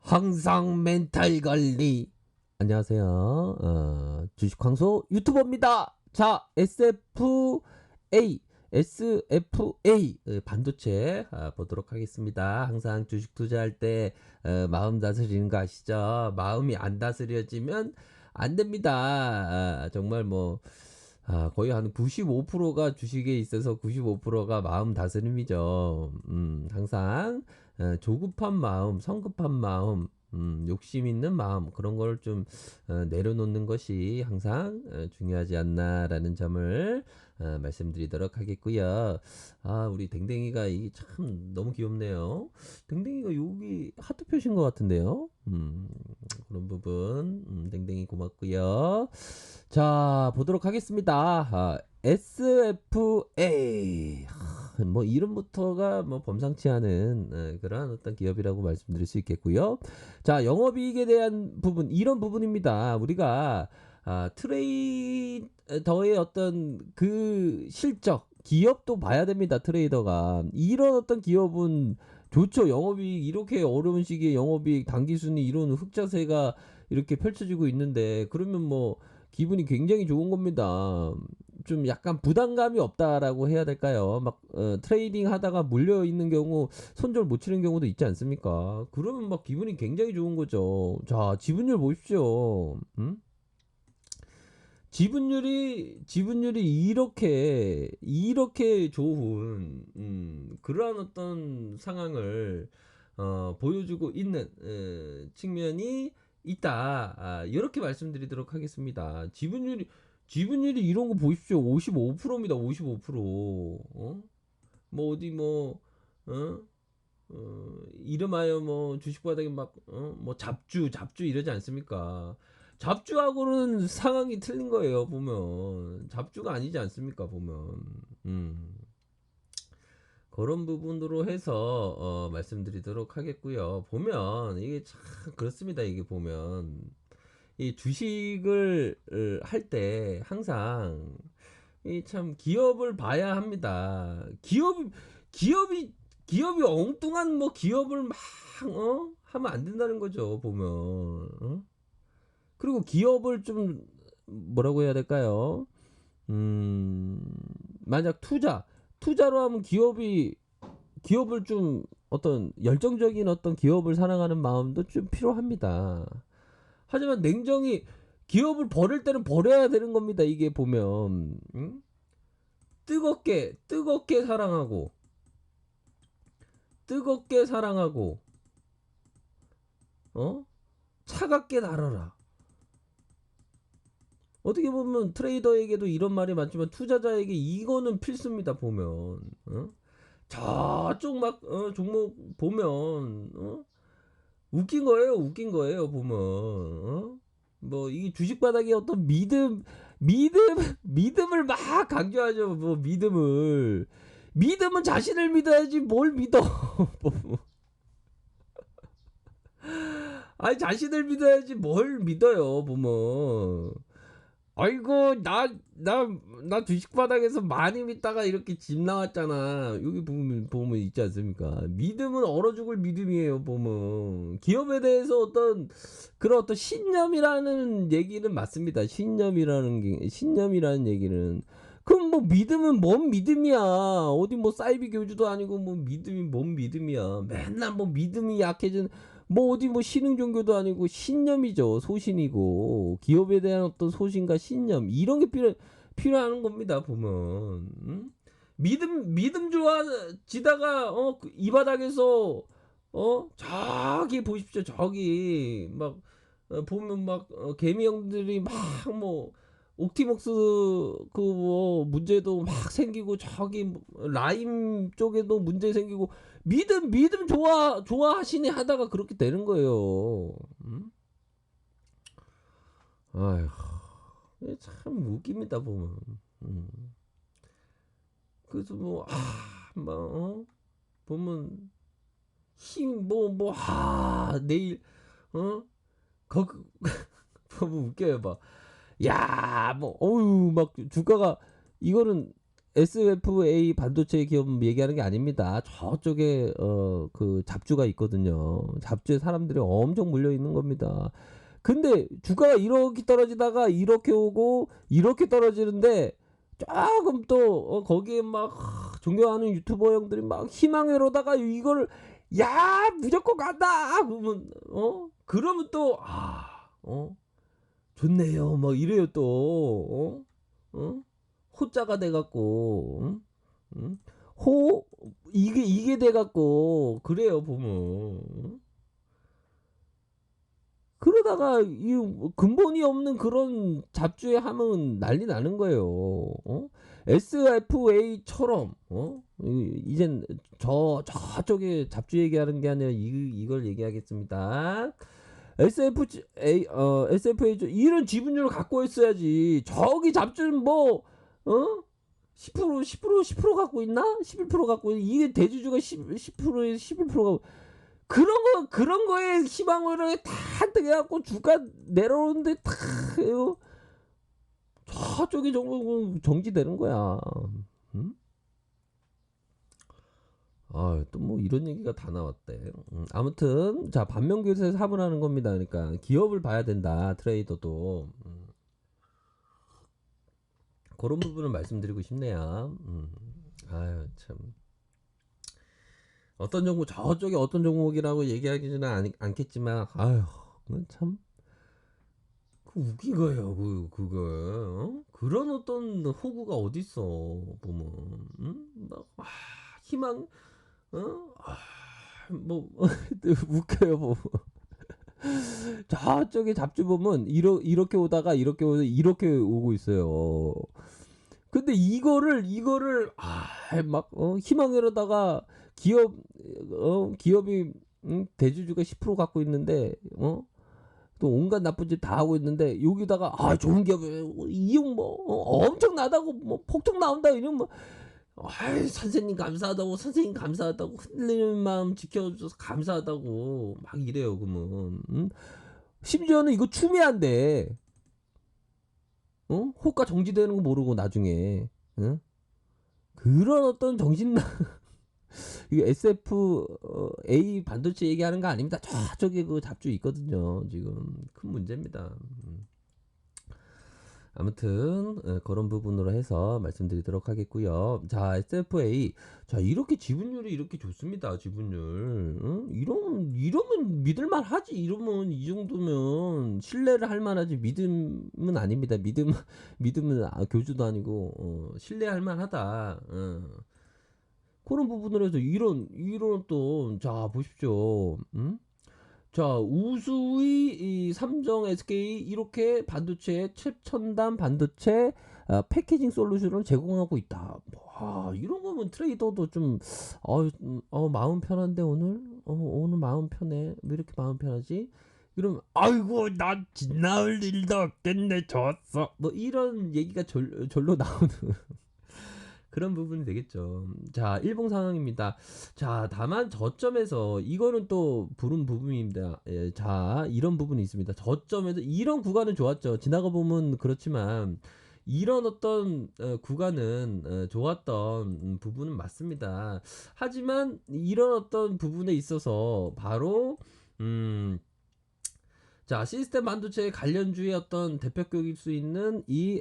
항상 멘탈 관리. 안녕하세요. 주식광소 유튜버입니다. 자, SFA 반도체 보도록 하겠습니다. 항상 주식 투자할 때 마음 다스리는 거 아시죠? 마음이 안 다스려지면 안 됩니다. 정말 뭐 거의 한 95%가 주식에 있어서 95%가 마음 다스림이죠. 항상 조급한 마음, 성급한 마음, 욕심 있는 마음 그런 걸 좀 내려놓는 것이 항상 중요하지 않나라는 점을 말씀드리도록 하겠고요. 우리 댕댕이가 이 참 너무 귀엽네요. 댕댕이가 여기 하트 표시인 것 같은데요. 그런 부분 댕댕이 고맙고요. 자, 보도록 하겠습니다. SFA. 뭐 이름부터가 뭐 범상치 않은 그러한 어떤 기업이라고 말씀드릴 수 있겠고요. 자, 영업이익에 대한 부분 이런 부분입니다. 우리가 트레이더의 어떤 그 실적 기업도 봐야 됩니다. 트레이더가 이런 어떤 기업은 좋죠. 영업이익 이렇게 어려운 시기에 영업이익 당기순이 이런 흑자세가 이렇게 펼쳐지고 있는데 그러면 뭐 기분이 굉장히 좋은 겁니다. 좀 약간 부담감이 없다라고 해야 될까요? 막 트레이딩 하다가 물려 있는 경우 손절 못 치는 경우도 있지 않습니까? 그러면 막 기분이 굉장히 좋은 거죠. 자, 지분율 보십시오. 지분율이 이렇게 좋은 그러한 어떤 상황을 보여주고 있는 측면이 있다. 이렇게 말씀드리도록 하겠습니다. 지분율이 이런 거 보십시오. 55%입니다. 55%. 뭐 어디 뭐 어? 이름하여 뭐 주식 바닥에 뭐 잡주 이러지 않습니까? 잡주하고는 상황이 틀린 거예요. 보면 잡주가 아니지 않습니까? 보면 그런 부분으로 해서 말씀드리도록 하겠고요. 보면 이게 참 그렇습니다. 이게 보면 이 주식을 할 때 항상 이 참 기업을 봐야 합니다. 기업이 기업이 엉뚱한 뭐 기업을 막 하면 안 된다는 거죠. 보면 그리고 기업을 좀 뭐라고 해야 될까요? 만약 투자로 하면 기업을 좀 어떤 열정적인 어떤 기업을 사랑하는 마음도 좀 필요합니다. 하지만 냉정히 기업을 버릴 때는 버려야 되는 겁니다. 이게 보면 뜨겁게 사랑하고 어 차갑게 다뤄라. 어떻게 보면 트레이더에게도 이런 말이 많지만 투자자에게 이거는 필수입니다. 보면 저쪽 막 종목 보면 웃긴 거예요. 보면 뭐 이 주식 바닥에 어떤 믿음을 막 강조하죠. 뭐 믿음은 자신을 믿어야지 뭘 믿어. 아니 자신을 믿어야지 뭘 믿어요. 보면 아이고 나 주식 바닥에서 많이 믿다가 이렇게 집 나왔잖아. 여기 보면 있지 않습니까? 믿음은 얼어 죽을 믿음이에요. 보면 기업에 대해서 어떤 그런 어떤 신념이라는 얘기는 맞습니다. 신념이라는 얘기는 그럼 뭐 믿음은 뭔 믿음이야? 어디 뭐 사이비 교주도 아니고 뭐 믿음이 뭔 믿음이야? 맨날 뭐 믿음이 약해진 뭐 어디 뭐 신흥 종교도 아니고 신념이죠. 소신이고 기업에 대한 어떤 소신과 신념 이런 게 필요한 겁니다. 보면 믿음 좋아지다가 이 바닥에서 저기 보십시오. 저기 막 보면 막 개미 형들이 막 뭐 옵티먹스 그 뭐 문제도 막 생기고 저기 라임 쪽에도 문제 생기고 믿음 좋아하시네 하다가 그렇게 되는 거예요. 아휴, 참 웃깁니다 보면. 그래서 보면 힘 내일 거 보면 웃겨요 막. 야, 뭐 어유 막 주가가 이거는 SFA 반도체 기업 얘기하는 게 아닙니다. 저쪽에 그 잡주가 있거든요. 잡주에 사람들이 엄청 몰려 있는 겁니다. 근데 주가가 이렇게 떨어지다가 이렇게 오고 이렇게 떨어지는데 조금 또 거기에 막 존경하는 유튜버 형들이 막 희망회로다가 이걸 야 무조건 간다 그러면 그러면 또 좋네요 막 이래요 또 호자가 돼갖고 응? 호 이게 돼갖고 그래요 보면 그러다가 이 근본이 없는 그런 잡주에 하면 난리 나는 거예요. SFA처럼 이젠 저쪽에 잡주 얘기하는 게 아니라 이걸 얘기하겠습니다. SFA 이런 지분율을 갖고 있어야지. 저기 잡주는 뭐 10% 갖고 있나? 11% 갖고 있나? 이게 대주주가 10%에 11%가 그런 거에 희망을 다 해갖고 주가 내려오는데 다 저쪽이 정지되는 거야. 응? 또 뭐 이런 얘기가 다 나왔대. 아무튼 자 반면교사에서 합을 겁니다. 그러니까 기업을 봐야 된다 트레이더도. 그런 부분을 말씀드리고 싶네요. 아유 참. 어떤 종목 저쪽에 어떤 종목이라고 얘기하기는 않겠지만 아유 참 웃기고요 그거 그런 어떤 호구가 어딨어 보면 막 희망 뭐 웃겨요 보면 저쪽에 잡주 보면 이렇게 오다가 이렇게 오고 있어요. 근데 이거를 막 희망으로다가 기업이 대주주가 10% 갖고 있는데 또 온갖 나쁜 짓 다 하고 있는데 여기다가 좋은 기업에 이용 뭐 엄청 나다고 뭐 폭등 나온다 이런 뭐 선생님 감사하다고 흔들리는 마음 지켜줘서 감사하다고 막 이래요 그러면 심지어는 이거 추미한데 호가 정지되는 거 모르고 나중에 그런 어떤 정신 이게 SFA 반도체 얘기하는 거 아닙니다. 저쪽에 그 잡주 있거든요. 지금 큰 문제입니다. 아무튼 그런 부분으로 해서 말씀드리도록 하겠고요. 자 SFA 자 이렇게 지분율이 이렇게 좋습니다. 지분율 이러면 믿을만하지. 이러면 이 정도면 신뢰를 할 만하지. 믿음은 아닙니다. 믿음은 교주도 아니고 신뢰할 만하다. 그런 부분으로 해서 이런 또 자 보십시오. 자 우수의 이 삼성 SK 이렇게 반도체 최첨단 반도체 패키징 솔루션을 제공하고 있다. 이런 거면 트레이더도 좀 마음 편한데 오늘 마음 편해. 왜 이렇게 마음 편하지? 이러면 아이고 나 지나올 일도 없겠네 좋았어. 뭐 이런 얘기가 절로 나오는 그런 부분이 되겠죠. 자, 일봉 상황입니다. 자, 다만 저점에서 이거는 또 부른 부분입니다. 예, 자, 이런 부분이 있습니다. 저점에서 이런 구간은 좋았죠. 지나가 보면 그렇지만 이런 어떤 구간은 좋았던 부분은 맞습니다. 하지만 이런 어떤 부분에 있어서 바로 자 시스템 반도체 관련주의 어떤 대표격일 수 있는 이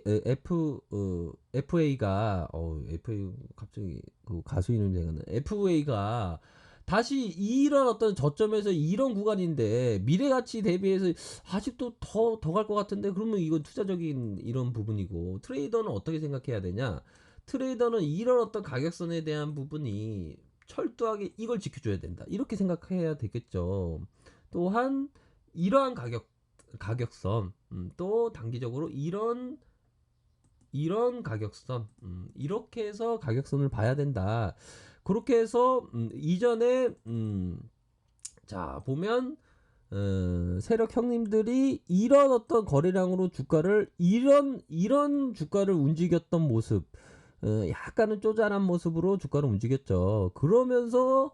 FA가 FA 갑자기 그 가수 이름 생각나. FA가 다시 이런 어떤 저점에서 이런 구간인데 미래 가치 대비해서 아직도 더 갈 것 같은데 그러면 이건 투자적인 이런 부분이고 트레이더는 어떻게 생각해야 되냐? 트레이더는 이런 어떤 가격선에 대한 부분이 철저하게 이걸 지켜줘야 된다. 이렇게 생각해야 되겠죠. 또한 이러한 가격선 또 단기적으로 이런 가격선 이렇게 해서 가격선을 봐야 된다. 그렇게 해서 이전에 자 보면 세력 형님들이 이런 어떤 거래량으로 주가를 이런 주가를 움직였던 모습 약간은 쪼잔한 모습으로 주가를 움직였죠. 그러면서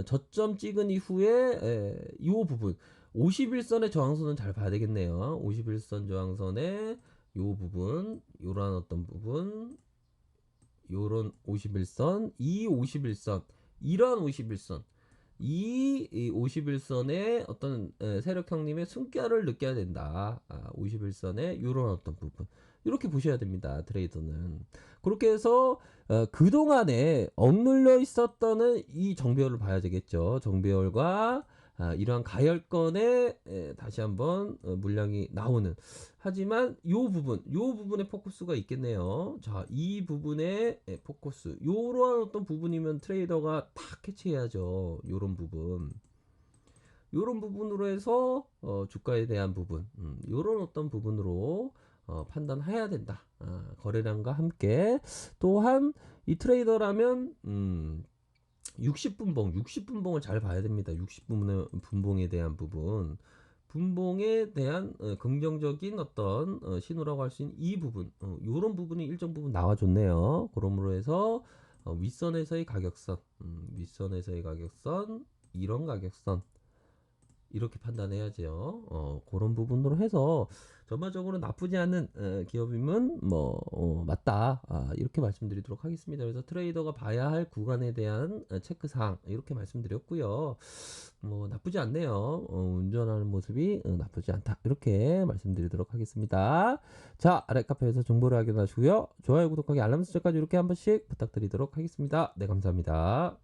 저점 찍은 이후에 이 부분 51선의 저항선은 잘 봐야 되겠네요. 51선 저항선의 요 부분, 요런 어떤 부분, 요런 51선, 이 51선, 이런 51선, 이 51선의 어떤 세력 형님의 숨결을 느껴야 된다. 51선의 요런 어떤 부분. 이렇게 보셔야 됩니다. 트레이더는. 그렇게 해서 그동안에 억눌려 있었던 이 정배열을 봐야 되겠죠. 정배열과 이러한 가열권에 다시 한번 물량이 나오는. 하지만 요 부분에 포커스가 있겠네요. 자, 이 부분에 포커스. 요런 어떤 부분이면 트레이더가 탁 캐치해야죠. 요런 부분. 요런 부분으로 해서 주가에 대한 부분. 요런 어떤 부분으로 판단해야 된다. 거래량과 함께. 또한 이 트레이더라면 60분봉을 잘 봐야 됩니다. 60분봉에 대한 부분. 분봉에 대한 긍정적인 어떤 신호라고 할 수 있는 이 부분, 요런 부분이 일정 부분 나와줬네요. 그러므로 해서 윗선에서의 가격선, 윗선에서의 가격선, 이런 가격선, 이렇게 판단해야죠. 그런 부분으로 해서 전반적으로 나쁘지 않은 기업이면 맞다. 이렇게 말씀드리도록 하겠습니다. 그래서 트레이더가 봐야 할 구간에 대한 체크사항 이렇게 말씀드렸고요. 나쁘지 않네요. 운전하는 모습이 나쁘지 않다. 이렇게 말씀드리도록 하겠습니다. 자, 아래 카페에서 정보를 확인하시고요. 좋아요, 구독하기, 알람 설정까지 이렇게 한 번씩 부탁드리도록 하겠습니다. 네, 감사합니다.